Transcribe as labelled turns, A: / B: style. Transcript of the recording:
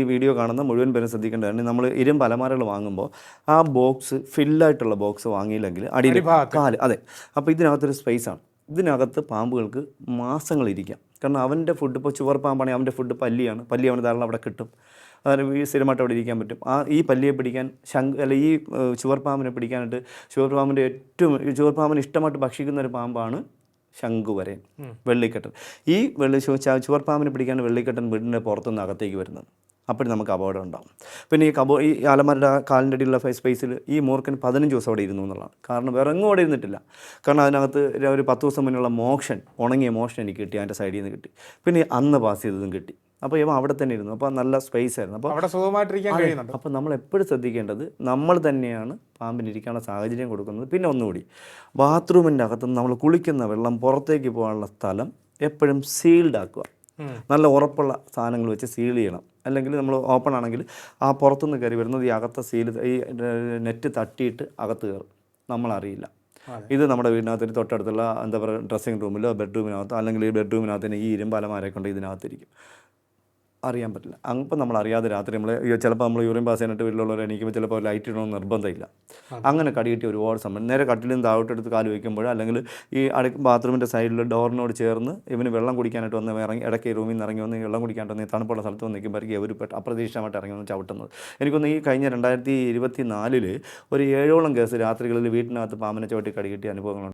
A: ഈ വീഡിയോ കാണുന്ന മുഴുവൻ പേരും ശ്രദ്ധിക്കേണ്ടതാണ്. നമ്മൾ ഇരുമ്പ് അലമാരകൾ വാങ്ങുമ്പോൾ ആ ബോക്സ് ഫില്ലായിട്ടുള്ള ബോക്സ് വാങ്ങിയില്ലെങ്കിൽ അടിയിൽ കാല് അതെ. അപ്പോൾ ഇതിനകത്തൊരു സ്പേസാണ്. ഇതിനകത്ത് പാമ്പുകൾക്ക് മാസങ്ങളിരിക്കാം. കാരണം അവൻ്റെ ഫുഡ് ഇപ്പോൾ ചുവർ പാമ്പാണെങ്കിൽ അവൻ്റെ ഫുഡ് പല്ലിയാണ്. പല്ലി അവന് ധാരാളം അവിടെ കിട്ടും. അതായത് ഈ സ്ഥിരമായിട്ട് അവിടെ ഇരിക്കാൻ പറ്റും. ഈ പല്ലിയെ പിടിക്കാൻ ഈ ചുവർ പാമ്പിനെ പിടിക്കാനായിട്ട് ചുവർ പാമ്പിന് ഇഷ്ടമായിട്ട് ഭക്ഷിക്കുന്ന ഒരു പാമ്പാണ് ശംഖുവരയൻ, വെള്ളിക്കെട്ടൻ. ഈ ചുവർ പാമ്പിനെ പിടിക്കാൻ വെള്ളിക്കെട്ടൻ വീടിൻ്റെ പുറത്തുനിന്ന് അകത്തേക്ക് വരുന്നത്. അപ്പോൾ നമുക്ക് അപകടം ഉണ്ടാകും. പിന്നെ ഈ അലമാരുടെ കാലിൻ്റെ അടിയിലുള്ള സ്പേസിൽ ഈ മൂർഖൻ 15 ദിവസം അവിടെ ഇരുന്നു എന്നുള്ളതാണ്. കാരണം വേറെ എങ്ങും അവിടെ ഇരുന്നിട്ടില്ല. കാരണം അതിനകത്ത് ഒരു 10 ദിവസം മുന്നുള്ള ഉണങ്ങിയ മോഷൻ എനിക്ക് കിട്ടി, അതിൻ്റെ സൈഡിൽ നിന്ന് കിട്ടി. പിന്നെ അന്ന് പാസ് ചെയ്തതും കിട്ടി. അപ്പോൾ ഇവ അവിടെ തന്നെ ഇരുന്നു. അപ്പോൾ നല്ല സ്പേസ് ആയിരുന്നു. അപ്പോൾ
B: അവിടെ സുഖമായിട്ടിരിക്കാൻ കഴിയുന്നുണ്ട്.
A: അപ്പോൾ നമ്മൾ എപ്പോഴും ശ്രദ്ധിക്കേണ്ടത് നമ്മൾ തന്നെയാണ് പാമ്പിന് ഇരിക്കാനുള്ള സാഹചര്യം കൊടുക്കുന്നത്. പിന്നെ ഒന്നുകൂടി, ബാത്റൂമിൻ്റെ അകത്തുനിന്ന് നമ്മൾ കുളിക്കുന്ന വെള്ളം പുറത്തേക്ക് പോകാനുള്ള സ്ഥലം എപ്പോഴും സീൽഡ് ആക്കുക. നല്ല ഉറപ്പുള്ള സാധനങ്ങൾ വെച്ച് സീൽ ചെയ്യണം. അല്ലെങ്കിൽ നമ്മൾ ഓപ്പൺ ആണെങ്കിൽ ആ പുറത്തുനിന്ന് കയറി വരുന്നത് ഈ അകത്തെ ഈ നെറ്റ് തട്ടിയിട്ട് അകത്ത് കയറും, നമ്മളറിയില്ല. ഇത് നമ്മുടെ വീടിനകത്ത് തൊട്ടടുത്തുള്ള എന്താ പറയുക ഡ്രസ്സിങ് റൂമിലോ ബെഡ്റൂമിനകത്തോ അല്ലെങ്കിൽ ഈ ബെഡ്റൂമിനകത്ത് ഈ ഇരുമ്പ് അലമാരെ കൊണ്ട് ഇതിനകത്തിരിക്കും, അറിയാൻ പറ്റില്ല. അപ്പം നമ്മൾ അറിയാതെ രാത്രി ചിലപ്പോൾ നമ്മൾ യൂറിൻ പാസ് ചെയ്യാനായിട്ട് വീട്ടിലുള്ളവർ എണീക്കുമ്പോൾ ചിലപ്പോൾ ലൈറ്റ് ഇടണമെന്ന് നിർബന്ധമില്ല. അങ്ങനെ കടികിട്ടി ഒരുപാട് സമയം നേരെ കട്ടിലിൽ നിന്ന് താഴോട്ടെടുത്ത് കാല് വയ്ക്കുമ്പോൾ അല്ലെങ്കിൽ ഈ ബാത്റൂമിൻ്റെ സൈഡിൽ ഡോറിനോട് ചേർന്ന് ഇവന് വെള്ളം കുടിക്കാനായിട്ട് വന്ന് ഇടയ്ക്ക് റൂമിൽ നിന്ന് ഇറങ്ങി വന്ന് വെള്ളം കുടിക്കാനായിട്ട് വന്ന് തണുപ്പുള്ള സ്ഥലത്ത് വന്ന് നിൽക്കുമ്പോഴേക്കും അവർ അപ്രതീക്ഷിതമായിട്ട് ഇറങ്ങി വന്ന് ചവിട്ടുന്നത്. എനിക്കൊന്ന് ഈ കഴിഞ്ഞ 2024 ഒരു 7ഓളം കേസ് രാത്രികളിൽ വീട്ടിനകത്ത് പാമ്പിനെ ചവിട്ടി കടികിട്ടിയ അനുഭവങ്ങളുണ്ട്.